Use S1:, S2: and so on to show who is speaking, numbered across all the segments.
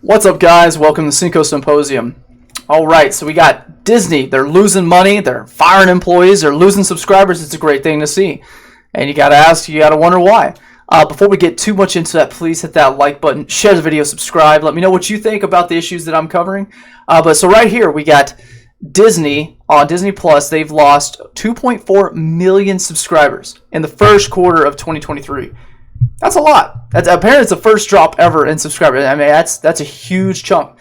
S1: What's up, guys? Welcome to Cinco Symposium. All right, so we got Disney. They're losing money. They're firing employees. They're losing subscribers. It's a great thing to see. And you got to ask, you got to wonder why. Before we get too much into that, please hit that like button, share the video, subscribe. Let me know what you think about the issues that I'm covering. So right here, we got Disney on Disney Plus. They've lost 2.4 million subscribers in the first quarter of 2023. That's a lot. That's apparently it's the first drop ever in subscribers. I mean, that's a huge chunk.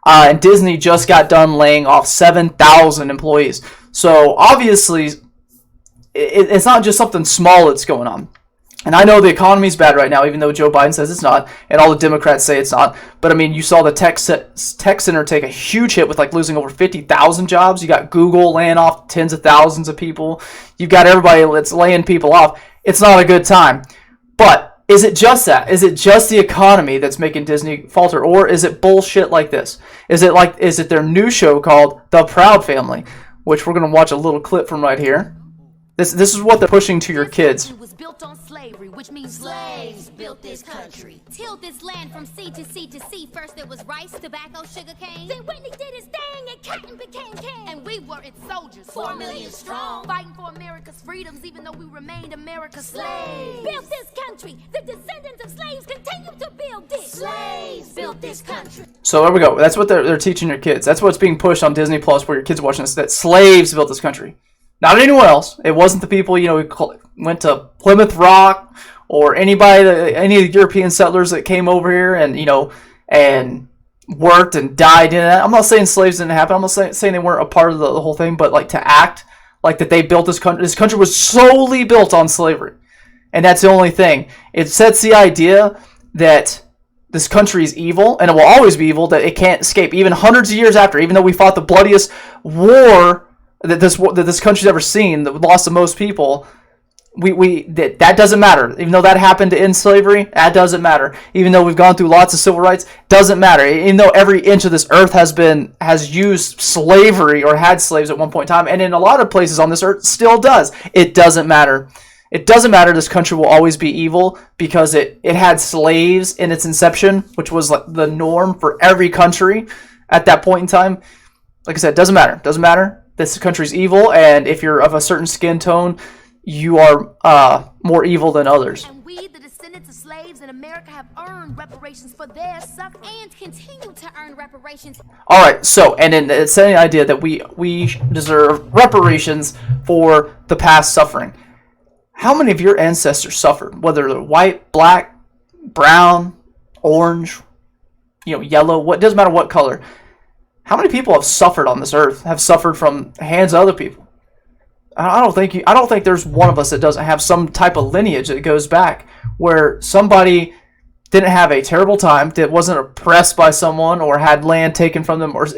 S1: And Disney just got done laying off 7,000 employees. So obviously, it's not just something small that's going on. And I know the economy's bad right now, even though Joe Biden says it's not, and all the Democrats say it's not. But I mean, you saw the tech center take a huge hit with like losing over 50,000 jobs. You got Google laying off tens of thousands of people. You've got everybody that's laying people off. It's not a good time. But is it just that? Is it just the economy that's making Disney falter, or is it bullshit like this? Is it their new show called The Proud Family, which we're gonna watch a little clip from right here. This is what they're pushing to your kids.
S2: Was built on slavery, which means slaves built this country. Tilled this land from sea to sea to sea. First there was rice, tobacco, sugar cane. Then Whitney did his thing and cotton became king. And we were its soldiers, 4 million strong, fighting for America's freedoms, even though we remained America's slaves. Built this country. The descendants of slaves continue to build this. Slaves built this country.
S1: So there we go. That's what they're teaching your kids. That's what's being pushed on Disney Plus, where your kids are watching this. That slaves built this country. Not anyone else. It wasn't the people, who went to Plymouth Rock or any of the European settlers that came over here and worked and died in it. I'm not saying slaves didn't happen. I'm not saying they weren't a part of the whole thing, but like to act like that they built this country. This country was solely built on slavery. And that's the only thing. It sets the idea that this country is evil, and it will always be evil, that it can't escape. Even hundreds of years after, even though we fought the bloodiest war that this country's ever seen, that lost the most people, that doesn't matter. Even though that happened to end slavery, that doesn't matter. Even though we've gone through lots of civil rights, doesn't matter. Even though every inch of this earth has used slavery or had slaves at one point in time, and in a lot of places on this earth still does. It doesn't matter. It doesn't matter. This country will always be evil because it had slaves in its inception, which was like the norm for every country at that point in time. Like I said, it doesn't matter. It doesn't matter. This country's evil, and if you're of a certain skin tone, you are more evil than others.
S2: And we, the descendants of slaves in America, have earned reparations for their suffering and continue to earn reparations.
S1: All right, so, and then it's setting the idea that we deserve reparations for the past suffering. How many of your ancestors suffered, whether they're white, black, brown, orange, yellow, it doesn't matter what color. How many people have suffered on this earth, have suffered from the hands of other people? I don't think there's one of us that doesn't have some type of lineage that goes back where somebody didn't have a terrible time, that wasn't oppressed by someone or had land taken from them, or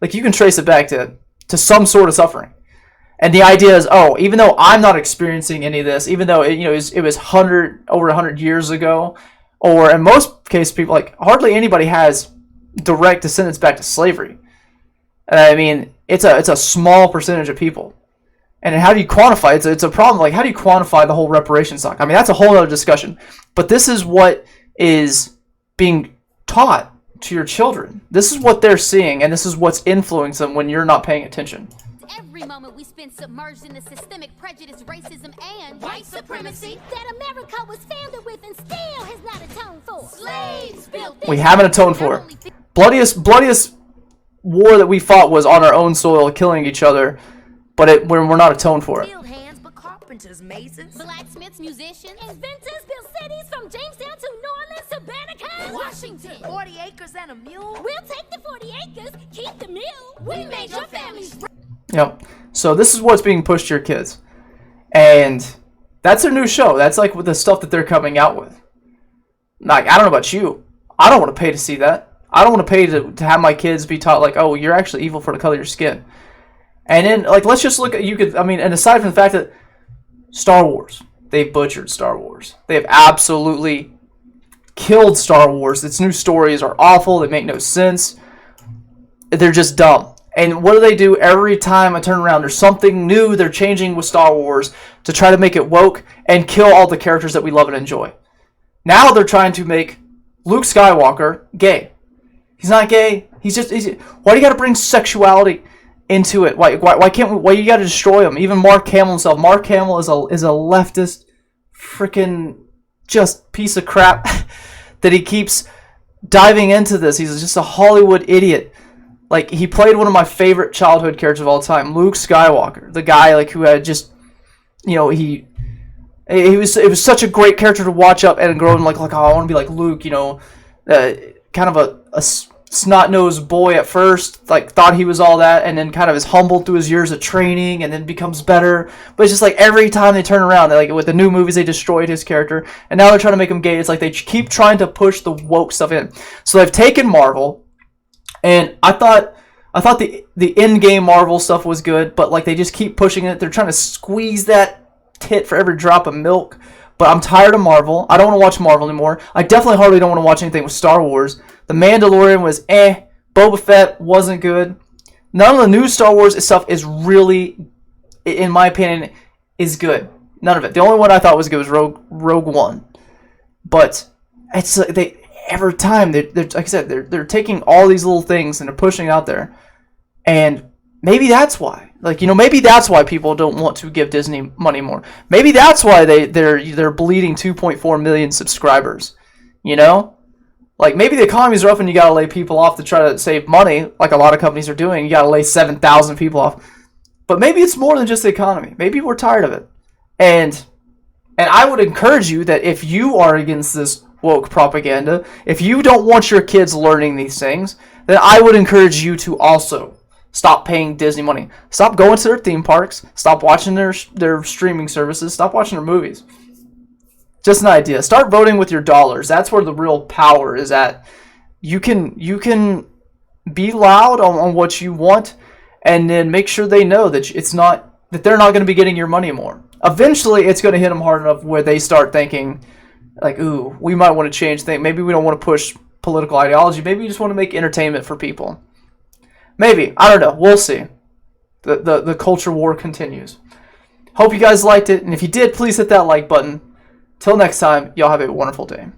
S1: like you can trace it back to some sort of suffering. And the idea is, even though I'm not experiencing any of this, even though it was over 100 years ago, or in most cases, people, like, hardly anybody has direct descendants back to slavery. I mean, it's a small percentage of people. And how do you quantify it? It's a problem. Like, how do you quantify the whole reparations talk? I mean, that's a whole other discussion. But this is what is being taught to your children. This is what they're seeing, and this is what's influencing them when you're not paying attention.
S2: Every moment we spend submerged in the systemic prejudice, racism, and white supremacy that America was founded with and still has not atoned for. Slaves built this.
S1: We haven't atoned for it. Bloodiest war that we fought was on our own soil, killing each other, but we're not atoned for it.
S2: Field hands, but carpenters, masons, blacksmiths, musicians, inventors built cities from Jamestown to New Orleans to Banneker, Washington. 40 acres and a mule. We'll take the 40 acres, keep the mule. We made your families.
S1: Yep. So this is what's being pushed to your kids, and that's their new show. That's like with the stuff that they're coming out with. Like, I don't know about you, I don't want to pay to see that. I don't want to pay to have my kids be taught, like, you're actually evil for the color of your skin. And then, like, let's just look at, and aside from the fact that Star Wars, they've butchered Star Wars. They have absolutely killed Star Wars. Its new stories are awful. They make no sense. They're just dumb. And what do? Every time I turn around, there's something new they're changing with Star Wars to try to make it woke and kill all the characters that we love and enjoy. Now they're trying to make Luke Skywalker gay. He's not gay. Why do you got to bring sexuality into it? Why can't we? Why you got to destroy him? Even Mark Hamill himself. Mark Hamill is a leftist, freaking just piece of crap that he keeps diving into this. He's just a Hollywood idiot. Like, he played one of my favorite childhood characters of all time, Luke Skywalker, the guy like who had just, you know, it was such a great character to watch up and grow and like oh, I want to be like Luke, you know, kind of a snot-nosed boy at first, like thought he was all that, and then kind of is humbled through his years of training and then becomes better. But it's just like every time they turn around, like with the new movies, they destroyed his character, and now they're trying to make him gay. It's like they keep trying to push the woke stuff in. So they've taken Marvel, and I thought the in-game Marvel stuff was good, but like they just keep pushing it. They're trying to squeeze that tit for every drop of milk. But I'm tired of Marvel. I don't want to watch Marvel anymore. I definitely hardly don't want to watch anything with Star Wars. The Mandalorian was Boba Fett wasn't good. None of the new Star Wars stuff is really, in my opinion, is good. None of it. The only one I thought was good was Rogue One. But it's like every time they're like I said, they're taking all these little things and they're pushing it out there. And maybe that's why. Like, you know, maybe that's why people don't want to give Disney money more. Maybe that's why they're bleeding 2.4 million subscribers. You know? Like, maybe the economy's rough and you gotta lay people off to try to save money, like a lot of companies are doing. You gotta lay 7,000 people off. But maybe it's more than just the economy. Maybe we're tired of it. And I would encourage you that if you are against this woke propaganda, if you don't want your kids learning these things, then I would encourage you to also stop paying Disney money. Stop going to their theme parks. Stop watching their streaming services. Stop watching their movies. Just an idea. Start voting with your dollars. That's where the real power is at. You can be loud on what you want, and then make sure they know that they're not going to be getting your money more. Eventually, it's going to hit them hard enough where they start thinking, like, ooh, we might want to change things. Maybe we don't want to push political ideology. Maybe we just want to make entertainment for people. Maybe. I don't know. We'll see. The culture war continues. Hope you guys liked it. And if you did, please hit that like button. Till next time, y'all have a wonderful day.